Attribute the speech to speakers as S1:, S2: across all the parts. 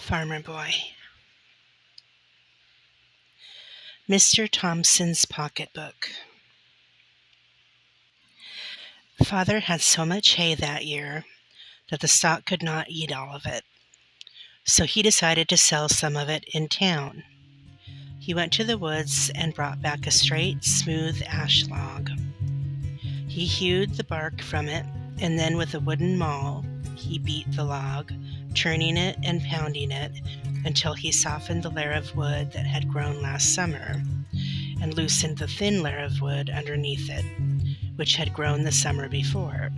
S1: Farmer Boy. Mr. Thompson's Pocketbook. Father had so much hay that year that the stock could not eat all of it, so he decided to sell some of it in town. He went to the woods and brought back a straight, smooth ash log. He hewed the bark from it, and then with a wooden maul, he beat the log, turning it and pounding it until he softened the layer of wood that had grown last summer and loosened the thin layer of wood underneath it, which had grown the summer before.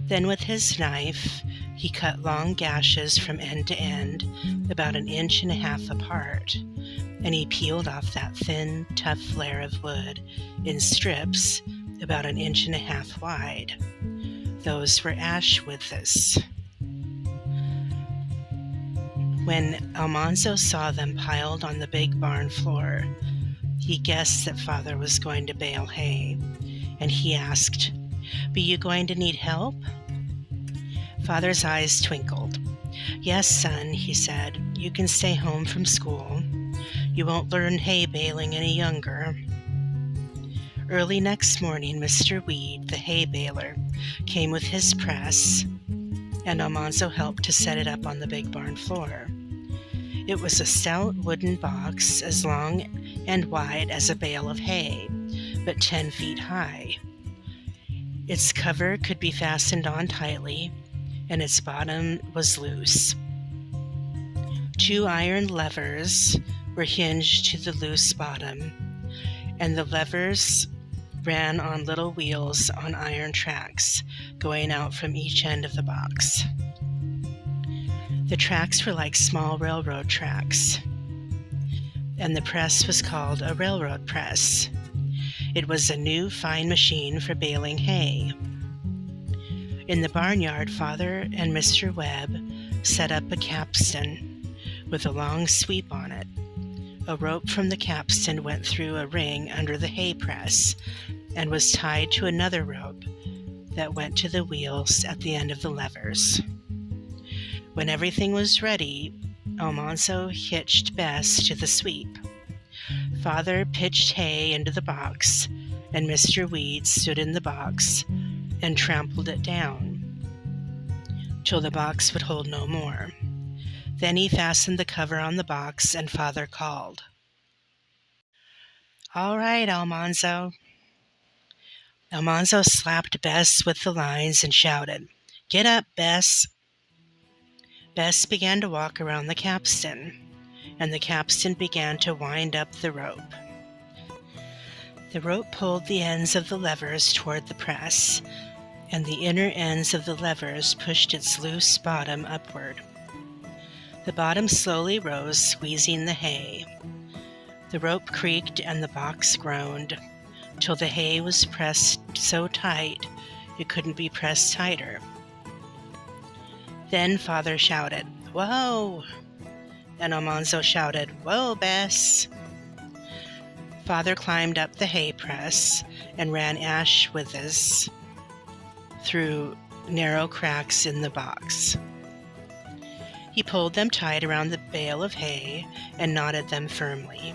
S1: Then with his knife, he cut long gashes from end to end, about 1.5 inches apart, and he peeled off that thin, tough layer of wood in strips about 1.5 inches wide. Those were ash withes. When Almanzo saw them piled on the big barn floor, he guessed that Father was going to bale hay, and he asked, "Be you going to need help?" Father's eyes twinkled. "Yes, son," he said, "you can stay home from school. You won't learn hay baling any younger." Early next morning, Mr. Weed, the hay baler, came with his press, and Almanzo helped to set it up on the big barn floor. It was a stout wooden box as long and wide as a bale of hay, but 10 feet high. Its cover could be fastened on tightly, and its bottom was loose. 2 iron levers were hinged to the loose bottom, and the levers ran on little wheels on iron tracks going out from each end of the box. The tracks were like small railroad tracks, and the press was called a railroad press. It was a new, fine machine for baling hay. In the barnyard, Father and Mr. Webb set up a capstan with a long sweep on it. A rope from the capstan went through a ring under the hay press and was tied to another rope that went to the wheels at the end of the levers. When everything was ready, Almanzo hitched Bess to the sweep. Father pitched hay into the box, and Mr. Weed stood in the box and trampled it down till the box would hold no more. Then he fastened the cover on the box, and Father called, "All right, Almanzo." Almanzo slapped Bess with the lines and shouted, "Get up, Bess." Bess began to walk around the capstan, and the capstan began to wind up the rope. The rope pulled the ends of the levers toward the press, and the inner ends of the levers pushed its loose bottom upward. The bottom slowly rose, squeezing the hay. The rope creaked and the box groaned, till the hay was pressed so tight it couldn't be pressed tighter. Then Father shouted, "Whoa!" and Almanzo shouted, "Whoa, Bess!" Father climbed up the hay press and ran ash withes through narrow cracks in the box. He pulled them tight around the bale of hay and knotted them firmly.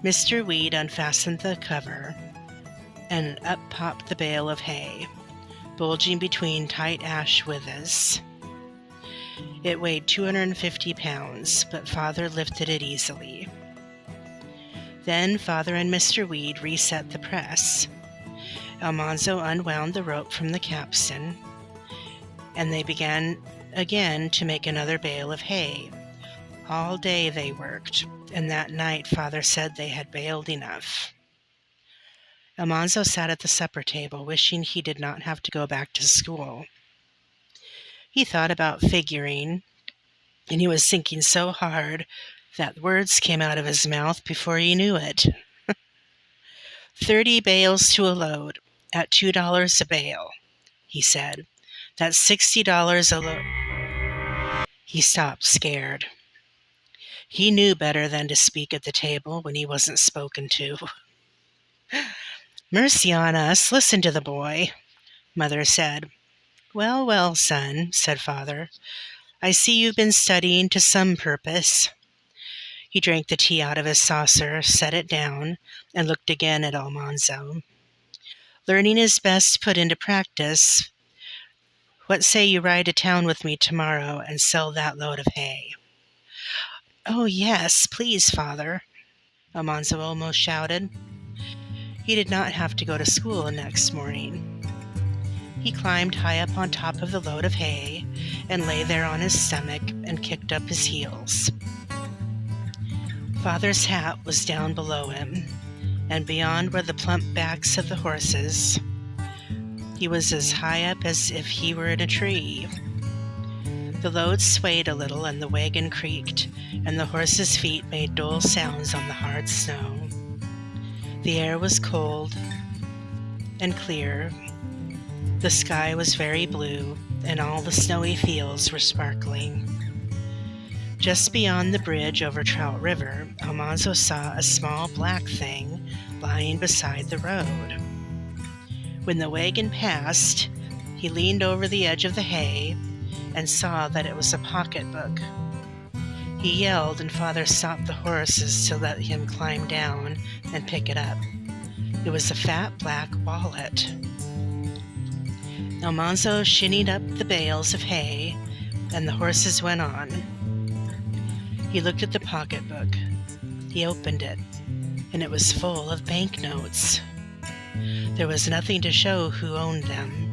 S1: Mr. Weed unfastened the cover, and up popped the bale of hay, bulging between tight ash withes. It weighed 250 pounds, but Father lifted it easily. Then Father and Mr. Weed reset the press. Almanzo unwound the rope from the capstan, and they began again to make another bale of hay. All day they worked, and that night Father said they had baled enough. Almanzo sat at the supper table, wishing he did not have to go back to school. He thought about figuring, and he was thinking so hard that words came out of his mouth before he knew it. 30 bales to a load, at $2 a bale, he said. That's $60 a load. He stopped, scared. He knew better than to speak at the table when he wasn't spoken to. "Mercy on us, listen to the boy," Mother said. "Well, well, son," said Father. I see you've been studying to some purpose. He drank the tea out of his saucer, set it down, and looked again at Almanzo. Learning is best put into practice. What say you ride to town with me tomorrow and sell that load of hay? Oh, yes, please, father, Almanzo almost shouted. He did not have to go to school the next morning. He climbed high up on top of the load of hay and lay there on his stomach and kicked up his heels. Father's hat was down below him, and beyond were the plump backs of the horses. He was as high up as if he were in a tree. The load swayed a little and the wagon creaked, and the horses' feet made dull sounds on the hard snow. The air was cold and clear. The sky was very blue, and all the snowy fields were sparkling. Just beyond the bridge over Trout River, Almanzo saw a small black thing lying beside the road. When the wagon passed, he leaned over the edge of the hay and saw that it was a pocketbook. He yelled, and Father stopped the horses to let him climb down and pick it up. It was a fat black wallet. Almanzo shinnied up the bales of hay, and the horses went on. He looked at the pocketbook. He opened it, and it was full of banknotes. There was nothing to show who owned them.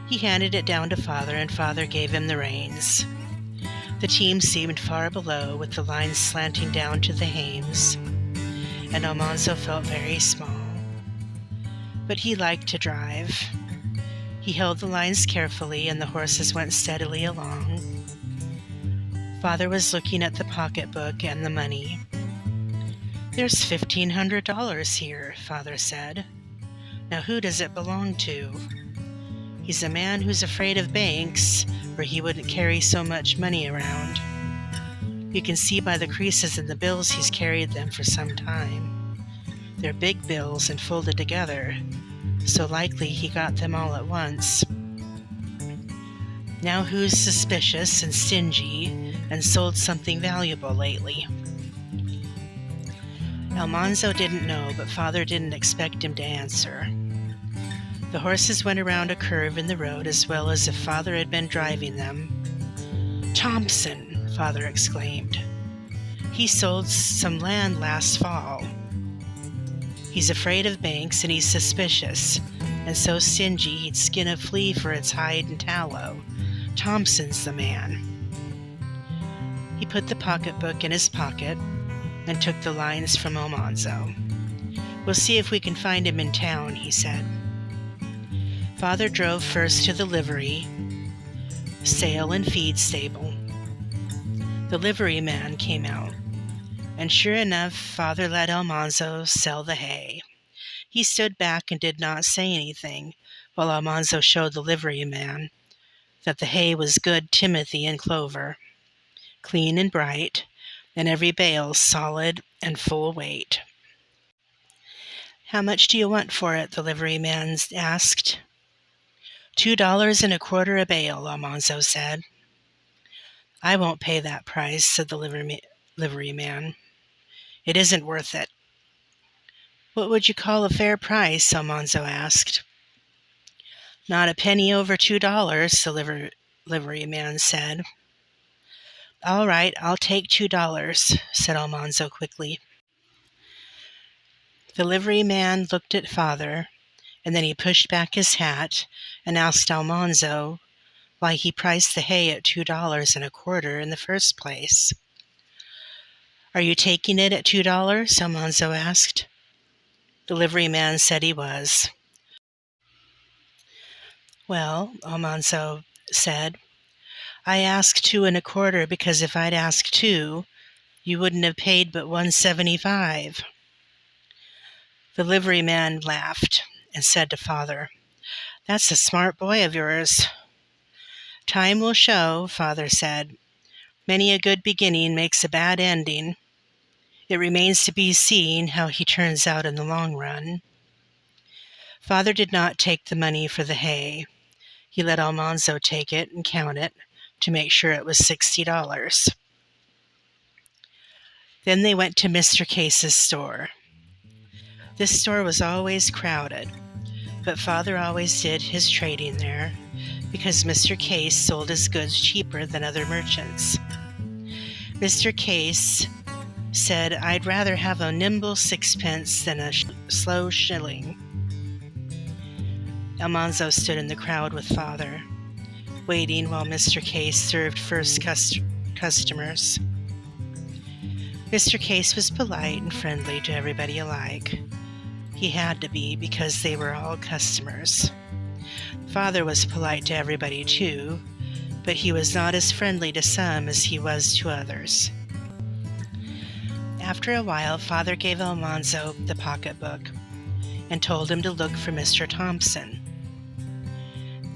S1: He handed it down to Father, and Father gave him the reins. The team seemed far below, with the lines slanting down to the hames, and Almanzo felt very small. But he liked to drive. He held the lines carefully, and the horses went steadily along. Father was looking at the pocketbook and the money. "There's $1,500 here," Father said. "Now who does it belong to?" "He's a man who's afraid of banks, or he wouldn't carry so much money around. You can see by the creases in the bills he's carried them for some time. They're big bills and folded together, so likely he got them all at once. Now who's suspicious and stingy and sold something valuable lately?" Almanzo didn't know, but Father didn't expect him to answer. The horses went around a curve in the road as well as if Father had been driving them. "Thompson!" Father exclaimed. "He sold some land last fall. He's afraid of banks and he's suspicious, and so stingy he'd skin a flea for its hide and tallow. Thompson's the man." He put the pocketbook in his pocket and took the lines from Almanzo. "We'll see if we can find him in town," he said. Father drove first to the livery, sale and feed stable. The livery man came out, and sure enough, Father let Almanzo sell the hay. He stood back and did not say anything, while Almanzo showed the livery man that the hay was good timothy and clover, clean and bright, and every bale solid and full weight. "How much do you want for it?" the livery man asked. $2.25 a bale," Almanzo said. "I won't pay that price," said the livery man. "It isn't worth it." "What would you call a fair price?" Almanzo asked. "Not a penny over $2, the livery man said. "All right, I'll take $2, said Almanzo quickly. The livery man looked at Father, and then he pushed back his hat and asked Almanzo why he priced the hay at $2.25 in the first place. "Are you taking it at $2? Almanzo asked. The livery man said he was. "Well," Almanzo said, "I asked $2.25 because if I'd asked $2, you wouldn't have paid but $1.75. The livery man laughed and said to Father, "That's a smart boy of yours." "Time will show," Father said. "Many a good beginning makes a bad ending. It remains to be seen how he turns out in the long run." Father did not take the money for the hay. He let Almanzo take it and count it, to make sure it was $60. Then they went to Mr. Case's store. This store was always crowded, but Father always did his trading there because Mr. Case sold his goods cheaper than other merchants. Mr. Case said, "I'd rather have a nimble sixpence than a slow shilling." Almanzo stood in the crowd with Father, waiting while Mr. Case served first customers. Mr. Case was polite and friendly to everybody alike. He had to be because they were all customers. Father was polite to everybody too, but he was not as friendly to some as he was to others. After a while, Father gave Almanzo the pocketbook and told him to look for Mr. Thompson.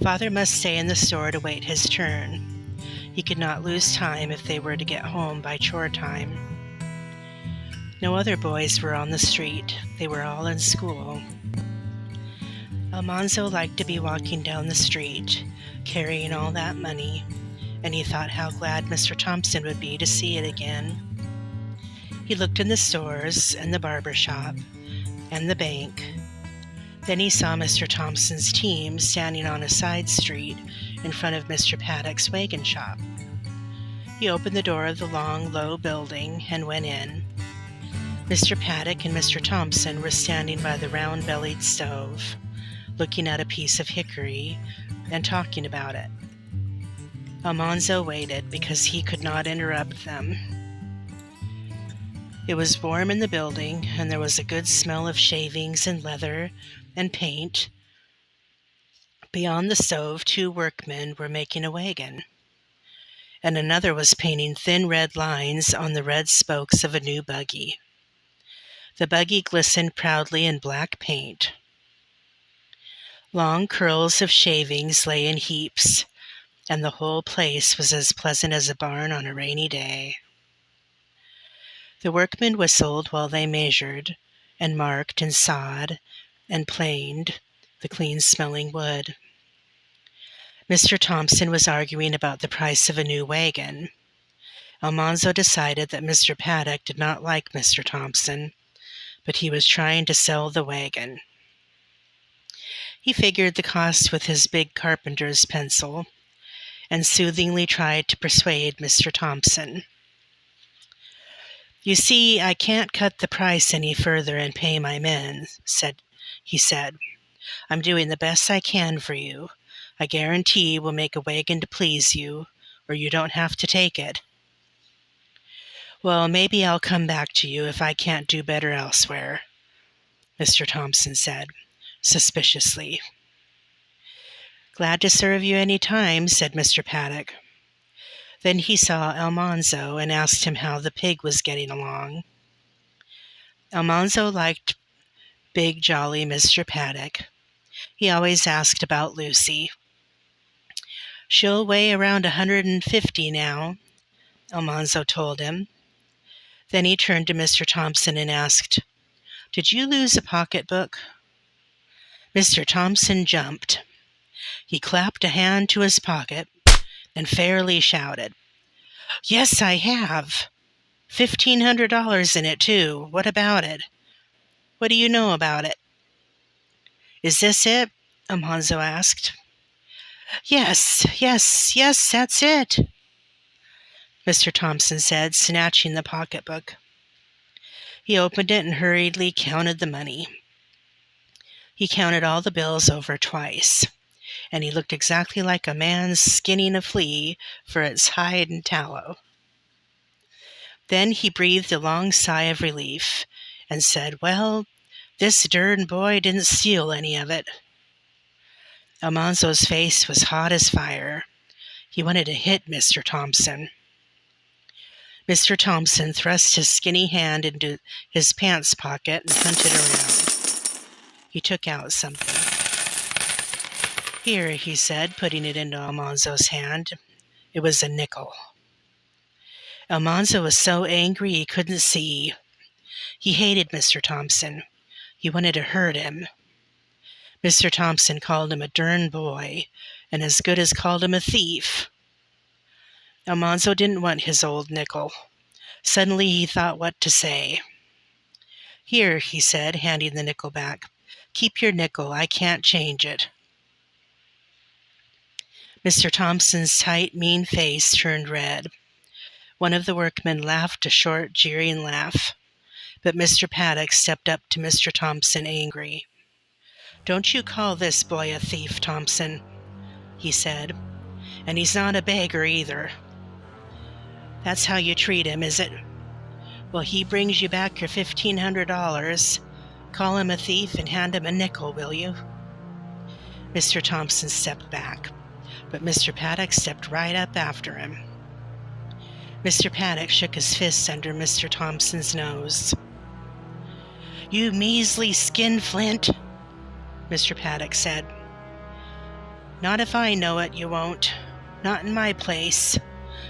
S1: Father must stay in the store to wait his turn. He could not lose time if they were to get home by chore time. No other boys were on the street. They were all in school. Almanzo liked to be walking down the street, carrying all that money, and he thought how glad Mr. Thompson would be to see it again. He looked in the stores and the barber shop and the bank. Then he saw Mr. Thompson's team standing on a side street in front of Mr. Paddock's wagon shop. He opened the door of the long, low building and went in. Mr. Paddock and Mr. Thompson were standing by the round-bellied stove, looking at a piece of hickory and talking about it. Almanzo waited because he could not interrupt them. It was warm in the building, and there was a good smell of shavings and leather and paint. Beyond the stove, 2 workmen were making a wagon, and another was painting thin red lines on the red spokes of a new buggy. The buggy glistened proudly in black paint. Long curls of shavings lay in heaps, and the whole place was as pleasant as a barn on a rainy day. The workmen whistled while they measured and marked and sawed and planed the clean-smelling wood. Mr. Thompson was arguing about the price of a new wagon. Almanzo decided that Mr. Paddock did not like Mr. Thompson, but he was trying to sell the wagon. He figured the cost with his big carpenter's pencil and soothingly tried to persuade Mr. Thompson. "You see, I can't cut the price any further and pay my men," he said. "I'm doing the best I can for you. I guarantee we'll make a wagon to please you, or you don't have to take it." "Well, maybe I'll come back to you if I can't do better elsewhere," Mr. Thompson said, suspiciously. "Glad to serve you any time," said Mr. Paddock. Then he saw Almanzo and asked him how the pig was getting along. Almanzo liked big, jolly Mr. Paddock. He always asked about Lucy. "She'll weigh around 150 now," Almanzo told him. Then he turned to Mr. Thompson and asked, "Did you lose a pocketbook?" Mr. Thompson jumped. He clapped a hand to his pocket and fairly shouted, "Yes, I have. $1,500 in it, too. What about it? What do you know about it?" "Is this it?" Almanzo asked. Yes, that's it," Mr. Thompson said, snatching the pocketbook. He opened it and hurriedly counted the money. He counted all the bills over twice, and he looked exactly like a man skinning a flea for its hide and tallow. Then he breathed a long sigh of relief and said, "Well, this darn boy didn't steal any of it." Almanzo's face was hot as fire. He wanted to hit Mr. Thompson. Mr. Thompson thrust his skinny hand into his pants pocket and hunted around. He took out something. "Here," he said, putting it into Almanzo's hand. It was a nickel. Almanzo was so angry he couldn't see. He hated Mr. Thompson. He wanted to hurt him. Mr. Thompson called him a darn boy, and as good as called him a thief. Almanzo didn't want his old nickel. Suddenly he thought what to say. "Here," he said, handing the nickel back. "Keep your nickel. I can't change it." Mr. Thompson's tight, mean face turned red. One of the workmen laughed a short, jeering laugh, but Mr. Paddock stepped up to Mr. Thompson angry. "Don't you call this boy a thief, Thompson," he said. "And he's not a beggar either. That's how you treat him, is it? Well, he brings you back your $1,500. Call him a thief and hand him a nickel, will you?" Mr. Thompson stepped back, but Mr. Paddock stepped right up after him. Mr. Paddock shook his fists under Mr. Thompson's nose. "You measly skinflint," Mr. Paddock said. "Not if I know it, you won't. Not in my place.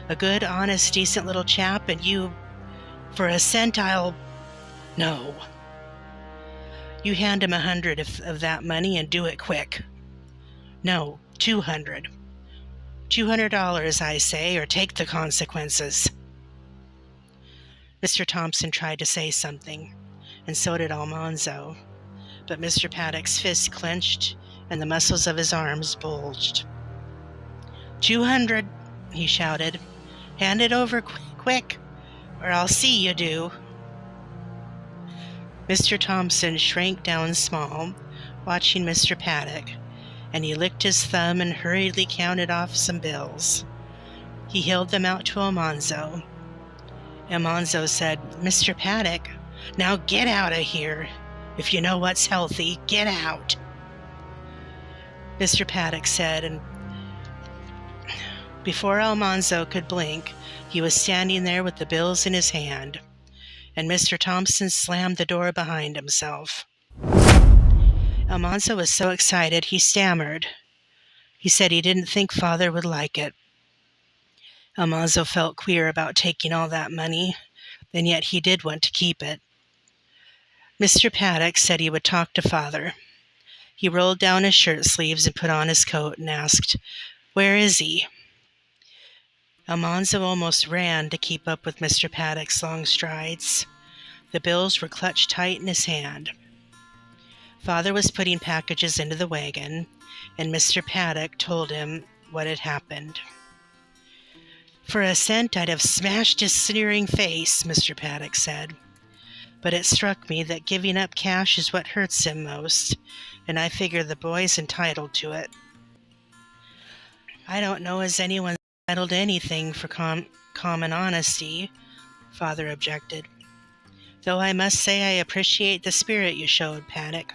S1: A good, honest, decent little chap, and you... For a cent, I'll... No. You hand him 100 of that money and do it quick. No, 200. $200, I say, or take the consequences." Mr. Thompson tried to say something, and so did Almanzo, but Mr. Paddock's fist clenched and the muscles of his arms bulged. 200, he shouted. "Hand it over quick, or I'll see you do." Mr. Thompson shrank down small, watching Mr. Paddock, and he licked his thumb and hurriedly counted off some bills. He held them out to Almanzo. Almanzo said, "Mr. Paddock, now get out of here. If you know what's healthy, get out." Mr. Paddock said, and before Almanzo could blink, he was standing there with the bills in his hand, and Mr. Thompson slammed the door behind himself. Almanzo was so excited he stammered. He said he didn't think Father would like it. Almanzo felt queer about taking all that money, and yet he did want to keep it. Mr. Paddock said he would talk to Father. He rolled down his shirt sleeves and put on his coat and asked, "Where is he?" Almanzo almost ran to keep up with Mr. Paddock's long strides. The bills were clutched tight in his hand. Father was putting packages into the wagon, and Mr. Paddock told him what had happened. "For a cent, I'd have smashed his sneering face," Mr. Paddock said. "But it struck me that giving up cash is what hurts him most, and I figure the boy's entitled to it." "I don't know as anyone's entitled to anything for common honesty," Father objected. "Though I must say I appreciate the spirit you showed, Paddock."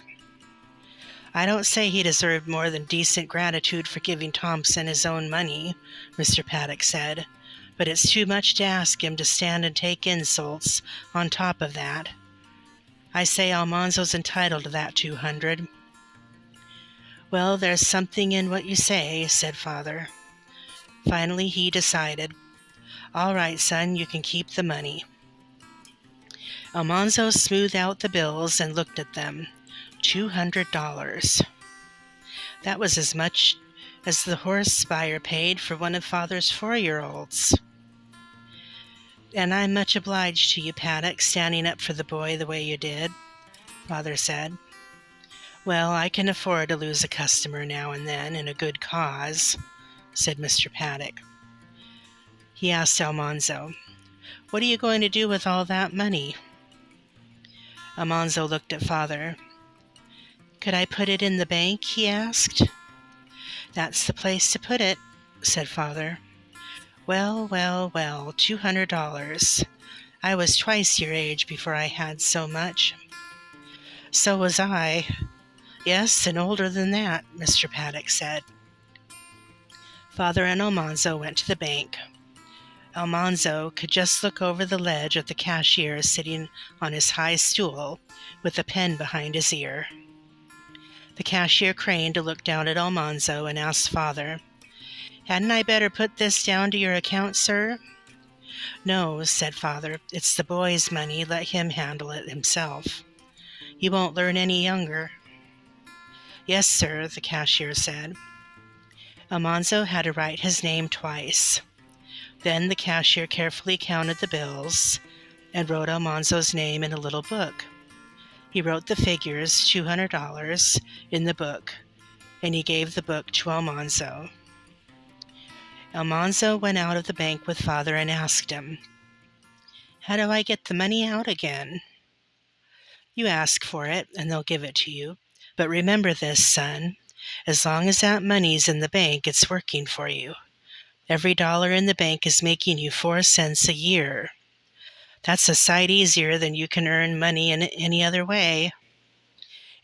S1: "I don't say he deserved more than decent gratitude for giving Thompson his own money," Mr. Paddock said, "but it's too much to ask him to stand and take insults on top of that. I say Almanzo's entitled to that 200. "Well, there's something in what you say," said Father. Finally, he decided, "All right, son, you can keep the money." Almanzo smoothed out the bills and looked at them. $200. That was as much as the horse buyer paid for one of Father's 4-year-olds. "And I'm much obliged to you, Paddock, standing up for the boy the way you did," Father said. "Well, I can afford to lose a customer now and then in a good cause," said Mr. Paddock. He asked Almanzo, "What are you going to do with all that money?" Almanzo looked at Father. "Could I put it in the bank?" he asked. "That's the place to put it," said Father. Well, $200. I was twice your age before I had so much." "So was I. Yes, and older than that," Mr. Paddock said. Father and Almanzo went to the bank. Almanzo could just look over the ledge at the cashier sitting on his high stool with a pen behind his ear. The cashier craned to look down at Almanzo and asked Father, "Hadn't I better put this down to your account, sir?" "No," said Father. "It's the boy's money. Let him handle it himself. He won't learn any younger." "Yes, sir," the cashier said. Almanzo had to write his name twice. Then the cashier carefully counted the bills and wrote Almanzo's name in a little book. He wrote the figures, $200, in the book, and he gave the book to Almanzo. Almanzo went out of the bank with Father and asked him, "How do I get the money out again?" "You ask for it, and they'll give it to you. But remember this, son. As long as that money's in the bank, it's working for you. Every dollar in the bank is making you 4 cents a year. That's a sight easier than you can earn money in any other way.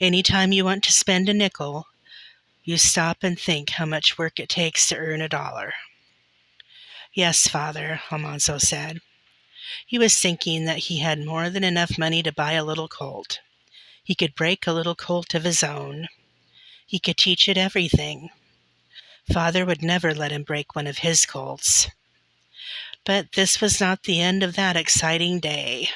S1: Anytime you want to spend a nickel, you stop and think how much work it takes to earn a dollar." "Yes, Father," Almanzo said. He was thinking that he had more than enough money to buy a little colt. He could break a little colt of his own. He could teach it everything. Father would never let him break one of his colts. But this was not the end of that exciting day.